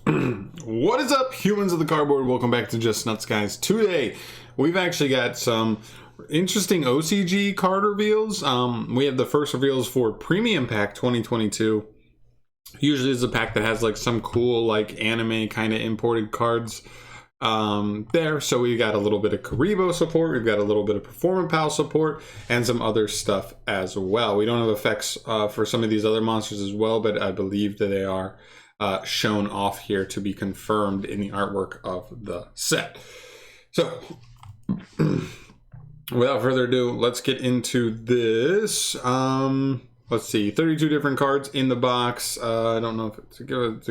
What is up, humans of the cardboard? Welcome back to Just Nuts, guys. Today, we've actually got some interesting OCG card reveals. We have the first reveals for Premium Pack 2022. Usually it's a pack that has like some cool like anime kind of imported cards there. So we got a little bit of Kuriboh support, we've got a little bit of Performapal support, and some other stuff as well. We don't have effects for some of these other monsters as well, but I believe that they are shown off here to be confirmed in the artwork of the set. So without further ado, let's get into this. Let's see, 32 different cards in the box. I don't know if to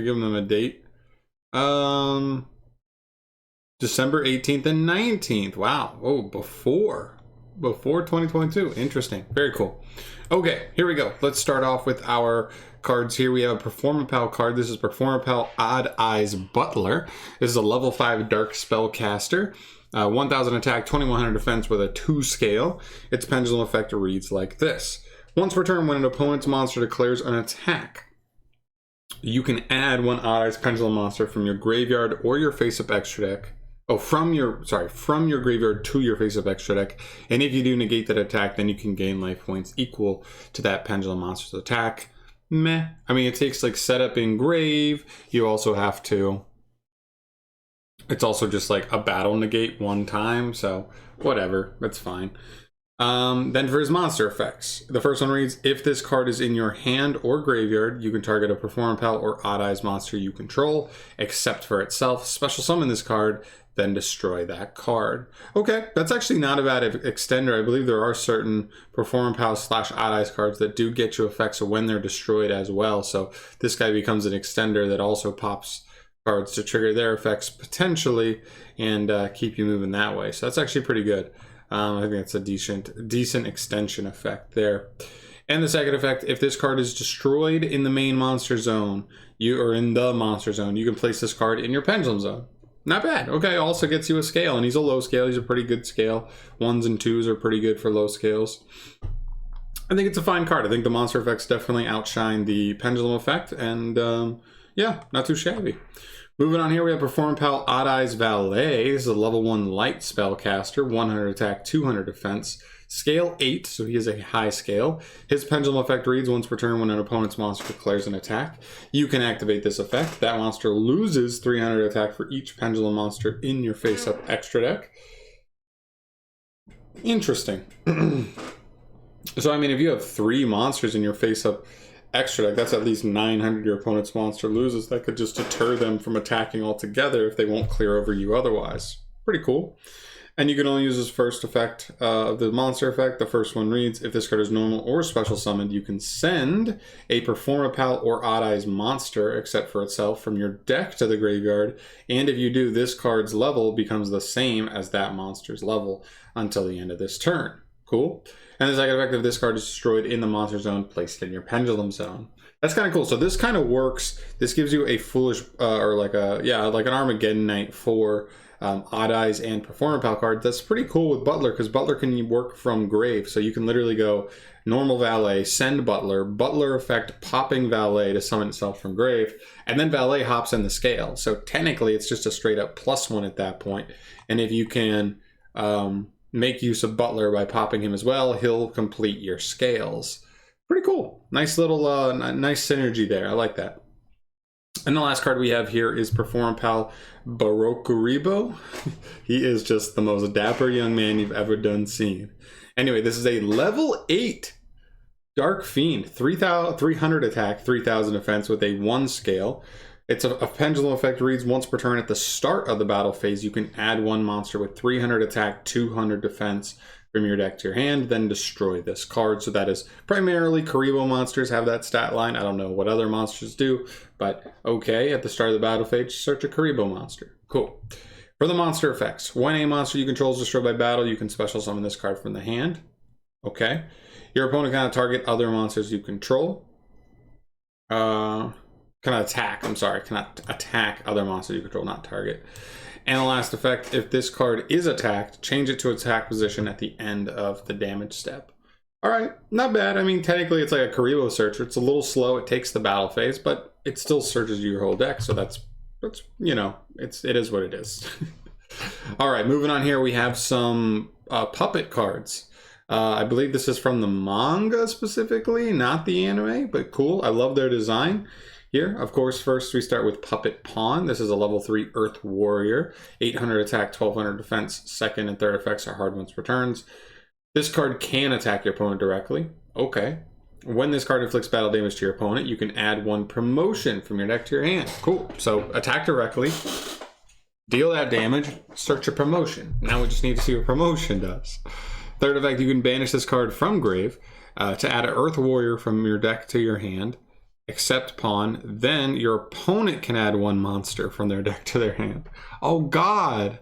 give them a date. December 18th and 19th. Wow. Oh, before 2022. Interesting. Very cool. Okay, here we go. Let's start off with our cards here. We have a Performapal card. This is Performapal Odd Eyes Butler. This is a level 5 dark spellcaster. 1000 attack, 2100 defense with a 2 scale. Its pendulum effect reads like this. Once per turn, when an opponent's monster declares an attack, you can add one Odd Eyes Pendulum monster from your graveyard or your face-up extra deck. Oh, from your graveyard to your face-up extra deck. And if you do negate that attack, then you can gain life points equal to that Pendulum monster's attack. Meh. I mean, it takes like setup in grave. You also have to... It's also just like a battle negate one time, so whatever, that's fine. Then for his monster effects, the first one reads, if this card is in your hand or graveyard, you can target a Performapal or Odd Eyes monster you control, except for itself. Special summon this card, then destroy that card. Okay, that's actually not a bad extender. I believe there are certain Performapal / Odd Eyes cards that do get you effects when they're destroyed as well. So this guy becomes an extender that also pops cards to trigger their effects potentially and keep you moving that way. So that's actually pretty good. I think it's a decent extension effect there. And the second effect, if this card is destroyed in the main monster zone, you can place this card in your pendulum zone. Not bad. Okay, also gets you a scale, and he's a low scale. He's a pretty good scale. 1s and 2s are pretty good for low scales. I think it's a fine card. I think the monster effects definitely outshine the pendulum effect, and yeah, not too shabby. Moving on here, we have Performapal Odd Eyes Valet. This is a level 1 light spellcaster, 100 attack, 200 defense, scale 8, so he is a high scale. His pendulum effect reads, once per turn when an opponent's monster declares an attack, you can activate this effect. That monster loses 300 attack for each pendulum monster in your face-up extra deck. Interesting. So, I mean, if you have 3 monsters in your face-up extra deck, that's at least 900 your opponent's monster loses. That could just deter them from attacking altogether if they won't clear over you otherwise. Pretty cool. And you can only use this first effect of the monster effect. The first one reads, if this card is normal or special summoned, you can send a Performapal or Odd Eyes monster, except for itself, from your deck to the graveyard. And if you do, this card's level becomes the same as that monster's level until the end of this turn. Cool. And the second effect of this card is destroyed in the monster zone, placed in your pendulum zone. That's kind of cool. So this kind of works. This gives you a foolish, or like an Armageddon Knight for Odd Eyes and Performapal card. That's pretty cool with Butler, because Butler can work from grave. So you can literally go normal Valet, send Butler, Butler effect popping Valet to summon itself from grave, and then Valet hops in the scale. So technically it's just a straight up +1 at that point. And if you can make use of Butler by popping him as well, he'll complete your scales. Pretty cool. Nice little nice synergy there. I like that. And the last card we have here is Performapal Kuriboh. He is just the most dapper young man you've ever done seen. Anyway, this is a level 8 Dark Fiend, 300 attack, 3000 defense with a 1 scale. It's a pendulum effect reads, once per turn at the start of the battle phase, you can add 1 monster with 300 attack, 200 defense from your deck to your hand, then destroy this card. So that is primarily Kuriboh monsters have that stat line. I don't know what other monsters do, but okay, at the start of the battle phase, search a Kuriboh monster. Cool. For the monster effects, when a monster you control is destroyed by battle, you can special summon this card from the hand. Okay. Your opponent cannot target other monsters you control. Cannot attack other monsters you control, not target. And the last effect, if this card is attacked, change it to attack position at the end of the damage step. All right, not bad. I mean, technically it's like a Kuriboh searcher. It's a little slow. It takes the battle phase, but it still searches your whole deck, so that's That's, you know, it is what it is. All right, moving on here, we have some puppet cards. I believe this is from the manga specifically, not the anime, but cool. I love their design. Here, of course, first we start with Puppet Pawn. This is a level 3 Earth Warrior. 800 attack, 1200 defense. Second and third effects are hard once per turns. This card can attack your opponent directly. Okay. When this card inflicts battle damage to your opponent, you can add 1 promotion from your deck to your hand. Cool. So attack directly, deal that damage, search a promotion. Now we just need to see what promotion does. Third effect, you can banish this card from grave to add an Earth Warrior from your deck to your hand. Except pawn, then your opponent can add 1 monster from their deck to their hand. Oh god!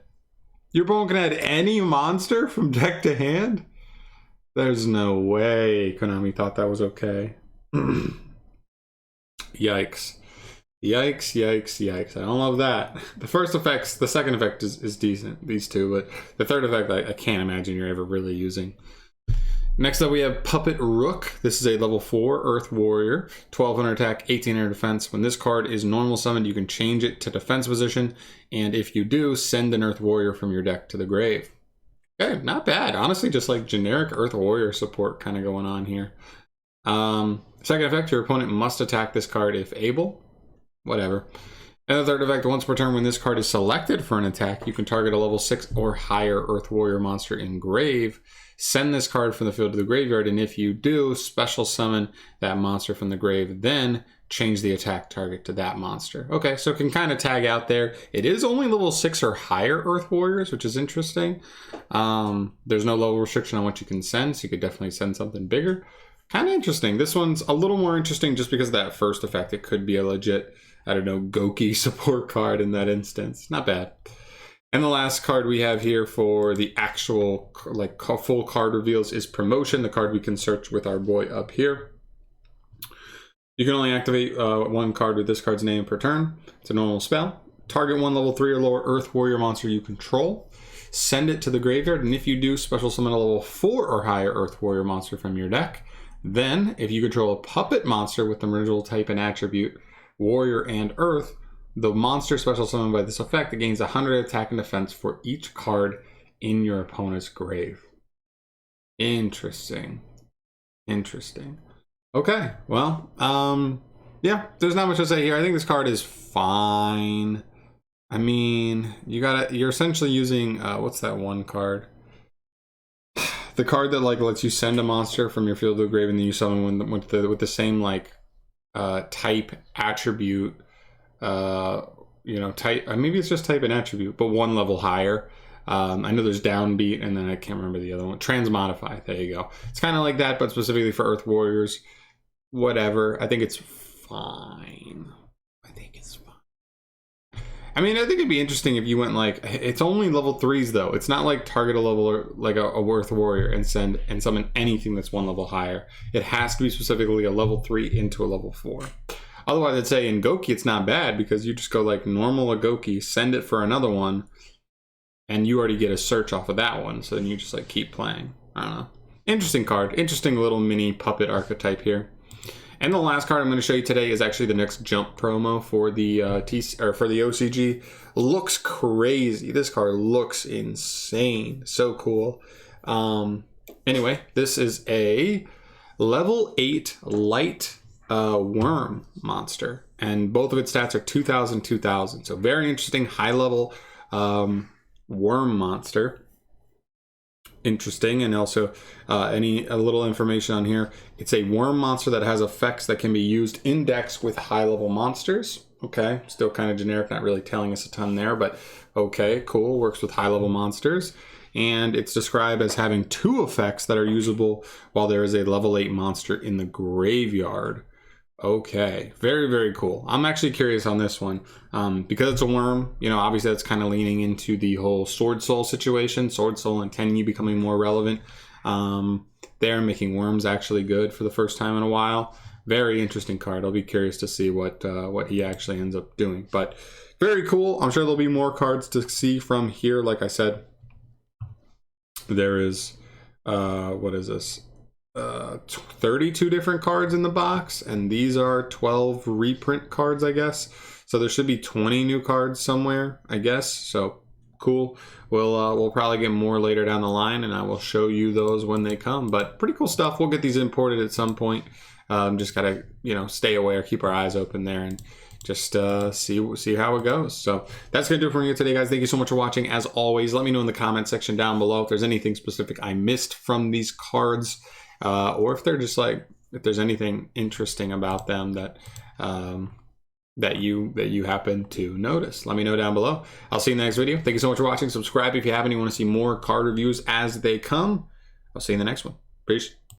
Your opponent can add any monster from deck to hand? There's no way Konami thought that was okay. Yikes. Yikes, yikes, yikes. I don't love that. The first effects, the second effect is decent, these two, but the third effect I can't imagine you're ever really using. Next up, we have Puppet Rook. This is a level 4 Earth Warrior, 1200 attack, 1800 defense. When this card is normal summoned, you can change it to defense position, and if you do, send an Earth Warrior from your deck to the grave. Okay, not bad. Honestly, just like generic Earth Warrior support kind of going on here. Second effect, your opponent must attack this card if able. Whatever. And the third effect, once per turn, when this card is selected for an attack, you can target a level 6 or higher Earth Warrior monster in grave. Send this card from the field to the graveyard, and if you do, special summon that monster from the grave, then change the attack target to that monster. Okay, so it can kind of tag out there. It is only level 6 or higher Earth Warriors, which is interesting. There's no level restriction on what you can send, so you could definitely send something bigger. Kind of interesting. This one's a little more interesting just because of that first effect. It could be a legit, I don't know, Goki support card in that instance. Not bad. And the last card we have here for the actual like full card reveals is Promotion, the card we can search with our boy up here. You can only activate 1 card with this card's name per turn. It's a normal spell. Target 1 level 3 or lower Earth Warrior monster you control. Send it to the graveyard, and if you do, special summon a level 4 or higher Earth Warrior monster from your deck. Then, if you control a puppet monster with the original type and attribute, Warrior and Earth, the monster special summoned by this effect, it gains 100 attack and defense for each card in your opponent's grave. Interesting. Interesting. Okay, well, yeah, there's not much to say here. I think this card is fine. I mean, you're essentially using, what's that one card? The card that like lets you send a monster from your field to the grave and then you summon with the same like type attribute. You know, type, maybe it's just type and attribute, but 1 level higher. I know there's Downbeat, and then I can't remember the other one. Transmodify, there you go. It's kind of like that, but specifically for Earth Warriors. Whatever, I think it's fine. I think it's fine. I mean, I think it'd be interesting if you went like, it's only level 3s though. It's not like target a level or like a Earth Warrior and send and summon anything that's 1 level higher. It has to be specifically a level 3 into a level 4. Otherwise, I'd say in Goki, it's not bad because you just go like normal a Goki, send it for another one, and you already get a search off of that one. So then you just like keep playing. I don't know. Interesting card. Interesting little mini puppet archetype here. And the last card I'm going to show you today is actually the next jump promo for the for the OCG. Looks crazy. This card looks insane. So cool. Anyway, this is a level 8 light worm monster, and both of its stats are 2000 2000. So very interesting high level worm monster. Interesting. And also a little information on here. It's a worm monster that has effects that can be used in decks with high level monsters. Okay, still kind of generic, not really telling us a ton there, but okay, cool. Works with high level monsters. And it's described as having 2 effects that are usable while there is a level 8 monster in the graveyard. Okay, very, very cool. I'm actually curious on this one because it's a worm. You know, obviously that's kind of leaning into the whole Sword Soul situation. Sword Soul and Tenyi becoming more relevant. They're making worms actually good for the first time in a while. Very interesting card. I'll be curious to see what he actually ends up doing. But very cool. I'm sure there'll be more cards to see from here. Like I said, there is what is this? 32 different cards in the box, and these are 12 reprint cards, I guess. So there should be 20 new cards somewhere, I guess. So cool. We'll probably get more later down the line, and I will show you those when they come. But pretty cool stuff. We'll get these imported at some point. Just gotta, you know, stay aware, keep our eyes open there, and just see how it goes. So that's gonna do it for me today, guys. Thank you so much for watching. As always, let me know in the comment section down below if there's anything specific I missed from these cards, or if they're just like, if there's anything interesting about them that that you happen to notice. Let me know down below. I'll see you in the next video. Thank you so much for watching. Subscribe if you haven't. You want to see more card reviews as they come. I'll see you in the next one. Peace.